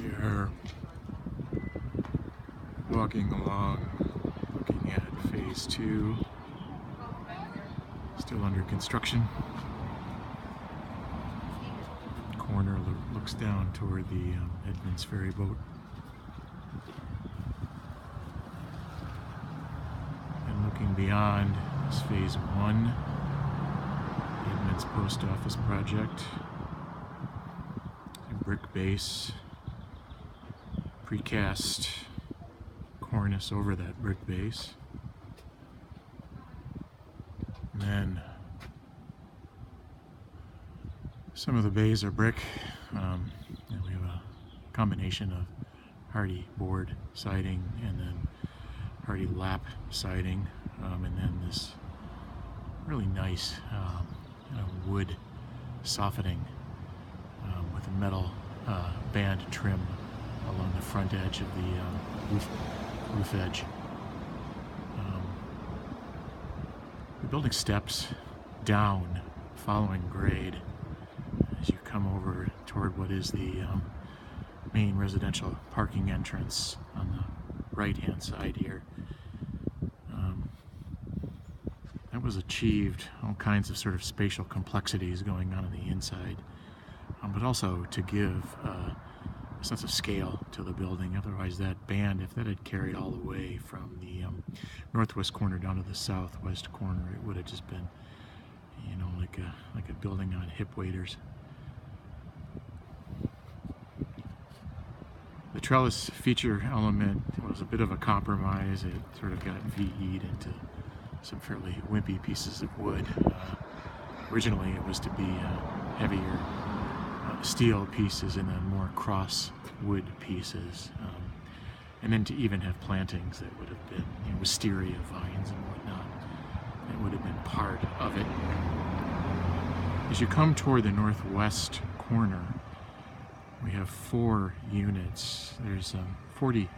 We are walking along, looking at phase 2, still under construction. Corner looks down toward the Edmonds ferry boat. And looking beyond is phase 1, the Edmonds Post Office project. A brick base, precast cornice over that brick base. And then some of the bays are brick. And we have a combination of hardy board siding and then hardy lap siding, and then this really nice wood softening with a metal band trim along the front edge of the roof edge. The building steps down following grade as you come over toward what is the main residential parking entrance on the right-hand side here. That was achieved, all kinds of sort of spatial complexities going on the inside, but also to give a sense of scale to the building. Otherwise, that band, if that had carried all the way from the northwest corner down to the southwest corner, it would have just been, you know, like a building on hip waders. The trellis feature element was a bit of a compromise. It sort of got VE'd into some fairly wimpy pieces of wood. Originally, it was to be heavier steel pieces and then more cross wood pieces, and then to even have plantings that would have been, you know, wisteria vines and whatnot. That would have been part of it. As you come toward the northwest corner, we have 4 units. There's 40.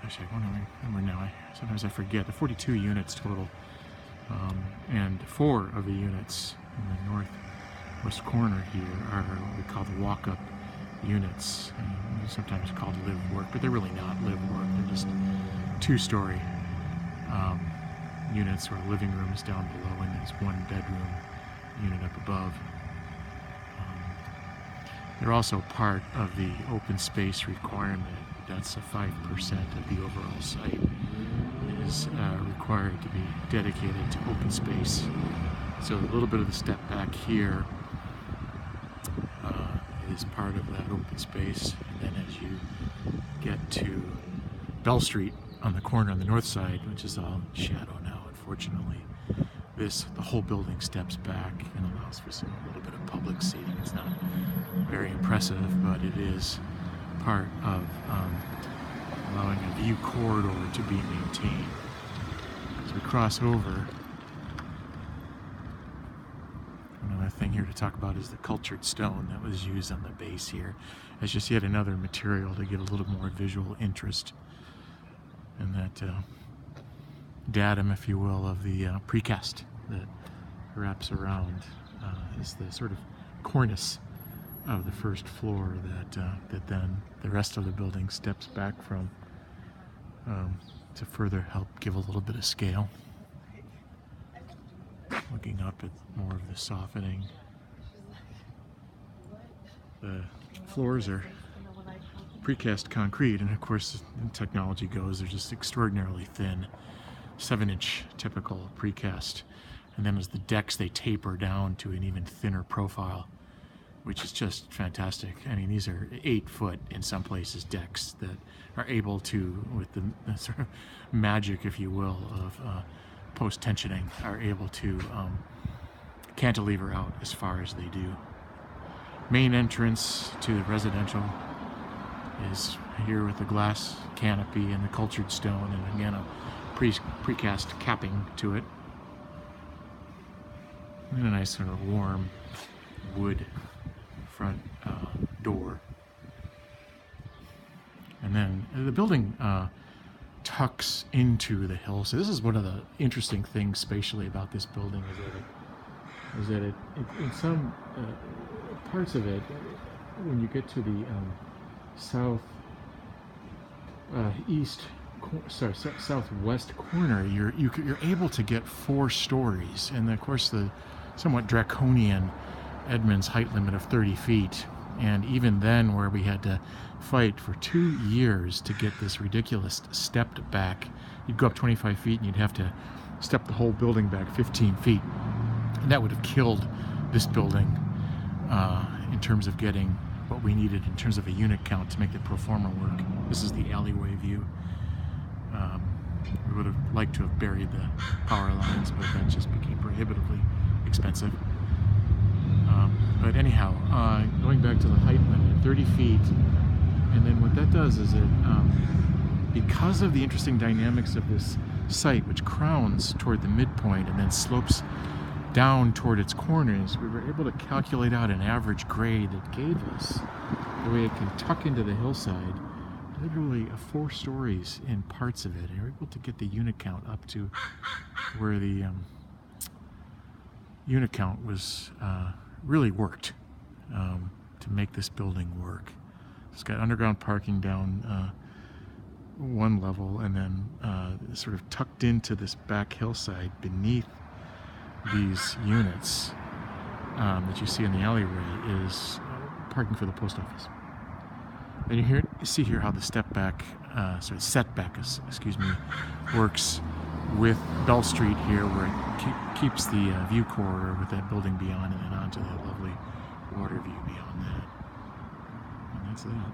Gosh, I don't remember now. Sometimes I forget. The 42 units total, and 4 of the units in the northwest corner here are what we call the walk-up units. They're sometimes called live work, but they're really not live work. They're just 2-story units, or living rooms down below, and there's 1 bedroom unit up above. They're also part of the open space requirement. That's 5% of the overall site is required to be dedicated to open space. So a little bit of the step back here is part of that open space. And then as you get to Bell Street on the corner on the north side, which is all in shadow now, unfortunately, the whole building steps back and allows for a little bit of public seating. It's not very impressive, but it is part of allowing a view corridor to be maintained. As we cross over, another thing here to talk about is the cultured stone that was used on the base here as just yet another material to give a little more visual interest, and that datum, if you will, of the precast that wraps around is the sort of cornice of the first floor that then the rest of the building steps back from, to further help give a little bit of scale. Looking up at more of the softening. The floors are precast concrete, and of course, the technology goes, they're just extraordinarily thin, 7-inch typical precast. And then as the decks, they taper down to an even thinner profile, which is just fantastic. I mean, these are 8-foot in some places decks that are able to, with the sort of magic, if you will, of post-tensioning, are able to cantilever out as far as they do. Main entrance to the residential is here with the glass canopy and the cultured stone, and again a precast capping to it, and a nice sort of warm wood front door. And then the building tucks into the hill. So this is one of the interesting things spatially about this building, is that it in some parts of it, when you get to the southwest corner, you're able to get 4 stories, and of course the somewhat draconian Edmonds height limit of 30 feet. And even then, where we had to fight for 2 years to get this ridiculous stepped back, you'd go up 25 feet and you'd have to step the whole building back 15 feet. And that would have killed this building in terms of getting what we needed in terms of a unit count to make the pro forma work. This is the alleyway view. We would have liked to have buried the power lines, but that just became prohibitively expensive. But anyhow, going back to the height limit, 30 feet, and then what that does is it, because of the interesting dynamics of this site, which crowns toward the midpoint and then slopes down toward its corners, we were able to calculate out an average grade that gave us the way it can tuck into the hillside, literally 4 stories in parts of it, and we're able to get the unit count up to where the unit count was really worked to make this building work. It's got underground parking down one level, and then sort of tucked into this back hillside beneath these units that you see in the alleyway is parking for the post office. And you see here how the setback, works with Bell Street here, where it keeps the view corridor with that building beyond, and then onto that lovely water view beyond that. And that's that.